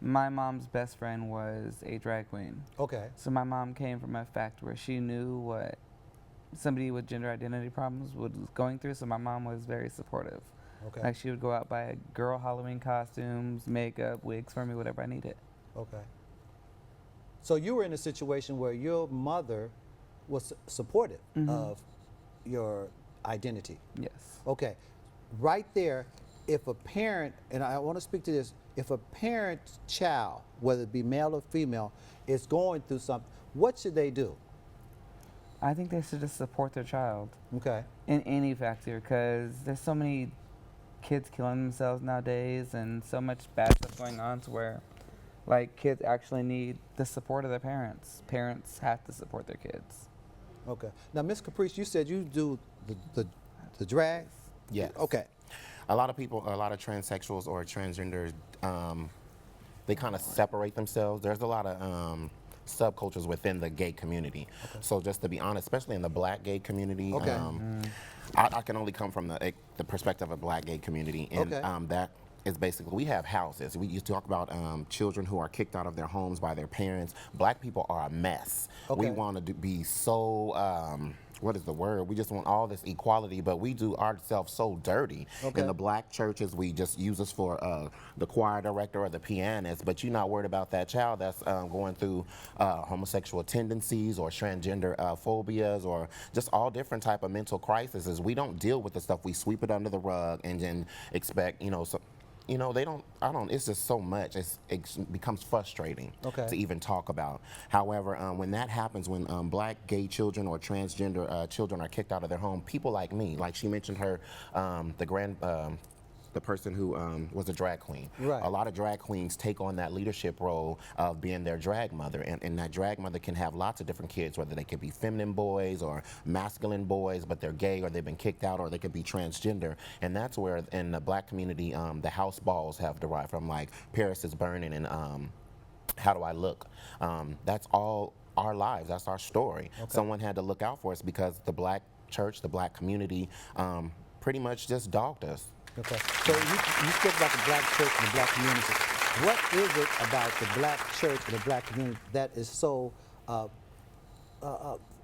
My mom's best friend was a drag queen. Okay. So my mom came from a fact where she knew what somebody with gender identity problems was going through. So my mom was very supportive. Okay. Like she would go out buy girl Halloween costumes, makeup, wigs for me, whatever I needed. Okay. So you were in a situation where your mother was supportive of your identity. Yes. Okay. Right there, if a parent, and I want to speak to this, if a parent's child, whether it be male or female, is going through something, what should they do? I think they should just support their child Okay. in any factor because there's so many kids killing themselves nowadays and so much bad stuff going on to where like kids actually need the support of their parents. Parents have to support their kids. Okay. Now, Miss Caprice, you said you do the drag? Yes. Okay. A lot of people, a lot of transsexuals or transgenders, they kind of separate themselves. There's a lot of subcultures within the gay community. Okay. So just to be honest, especially in the black gay community, Okay. I can only come from the perspective of a black gay community, and Okay. that is basically, we have houses. We used to talk about children who are kicked out of their homes by their parents. Black people are a mess. Okay. We want to be so, what is the word? We just want all this equality, but we do ourselves so dirty. Okay. In the black churches, we just use us for the choir director or the pianist, but you're not worried about that child that's going through homosexual tendencies or transgender phobias or just all different type of mental crises. We don't deal with the stuff. We sweep it under the rug and then expect, they don't, it's just so much. It becomes frustrating to even talk about. However, when that happens, when black gay children or transgender children are kicked out of their home, people like me, like she mentioned her, the person who was a drag queen. Right. A lot of drag queens take on that leadership role of being their drag mother, and that drag mother can have lots of different kids, whether they could be feminine boys or masculine boys, but they're gay or they've been kicked out, or they could be transgender. And that's where in the black community, the house balls have derived from, like Paris is Burning and How Do I Look? That's all our lives, that's our story. Okay. Someone had to look out for us because the black church, the black community, pretty much just dogged us. Okay. So you spoke about the black church and the black community. What is it about the black church and the black community that is so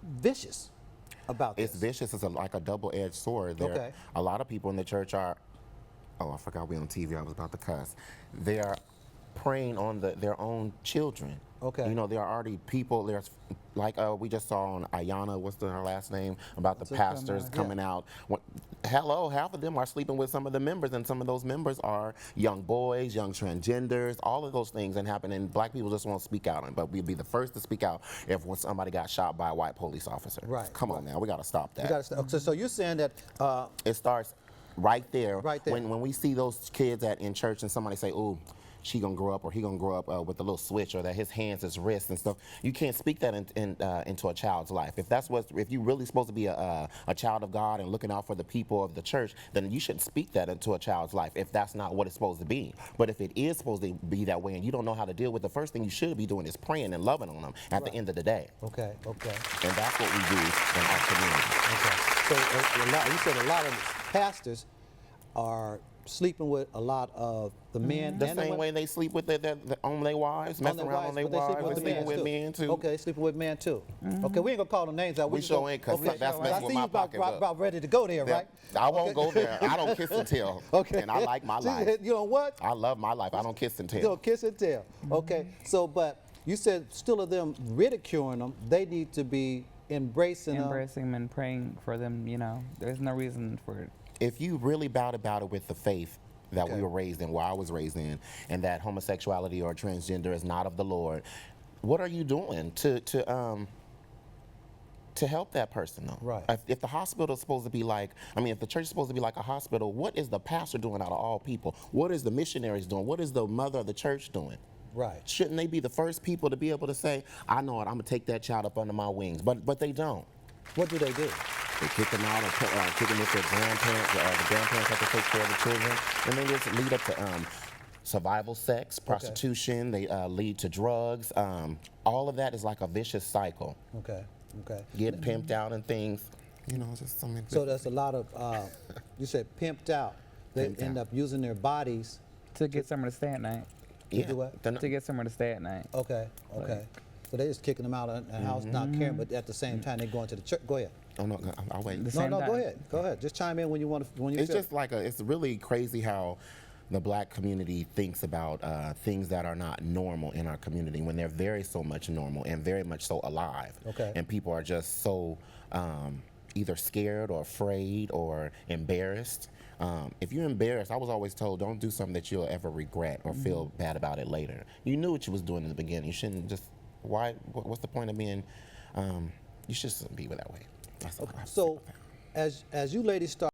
vicious about this? It's vicious. It's like a double-edged sword. Okay. A lot of people in the church are, oh, I forgot we on TV. I was about to cuss. They are preying on their own children. Okay. There are already people, there's, like we just saw on Ayana, what's her last name, about the So pastors coming out. Hello, half of them are sleeping with some of the members, and some of those members are young boys, young transgenders, all of those things that happen, and black people just won't speak out. But we'd be the first to speak out if when somebody got shot by a white police officer. Right. Come on now, we got to stop that. You gotta stop. So you're saying that It starts right there. Right there. When we see those kids in church and somebody say, "Ooh, she gonna grow up," or he gonna grow up with a little switch, or that his hands, his wrists and stuff. You can't speak that into a child's life. If you really supposed to be a child of God and looking out for the people of the church, then you shouldn't speak that into a child's life if that's not what it's supposed to be. But if it is supposed to be that way and you don't know how to deal with it, the first thing you should be doing is praying and loving on them at the end of the day. Okay. And that's what we do in our community. Okay. So you said a lot of pastors are sleeping with a lot of the men. The and same women. way they sleep with on their wives, messing around on their but they wives, with they sleeping with men too. Okay, sleeping with men too. Okay, we ain't gonna call them names out. We just sure gonna- ain't, 'cause that's But messing I with see my you pocketbook. about ready to go there, right? I won't go there. I don't kiss and tell. Okay. And I like my See, life. You know what? I love my life. I don't kiss and tell. You know, kiss and tell. Okay, so but you said still of them ridiculing them, they need to be embracing them. Embracing them and praying for them, there's no reason for it. If you really about it with the faith that Okay. we were raised in, where I was raised in, and that homosexuality or transgender is not of the Lord, what are you doing to help that person though? Right. If the hospital is supposed to be if the church is supposed to be like a hospital, what is the pastor doing out of all people? What is the missionaries doing? What is the mother of the church doing? Right. Shouldn't they be the first people to be able to say, I know it, I'm gonna take that child up under my wings? But they don't. What do? They kick them out and kick them with their grandparents. The grandparents have to take care of the children, and they just lead up to survival sex, prostitution. They lead to drugs. All of that is like a vicious cycle. Okay. Get pimped out and things. It's just something. So there's a lot of you said pimped out. They Pimped end out. up using their bodies. To get somewhere to stay at night. Yeah, do what? they're not- To get somewhere to stay at night. Okay, okay. So they just kicking them out of the house, not caring, but at the same time they going to the church. Go ahead. oh no, I'll wait. The No, same no, time. go ahead. Go ahead. Just chime in when you want to. When you It's feel. just like it's really crazy how the black community thinks about things that are not normal in our community when they're very so much normal and very much so alive. Okay. And people are just so either scared or afraid or embarrassed. If you're embarrassed, I was always told, don't do something that you'll ever regret or feel bad about it later. You knew what you was doing in the beginning. You shouldn't just, what's the point of being, you shouldn't be that way. That's all I have to say So, about that. as you ladies start.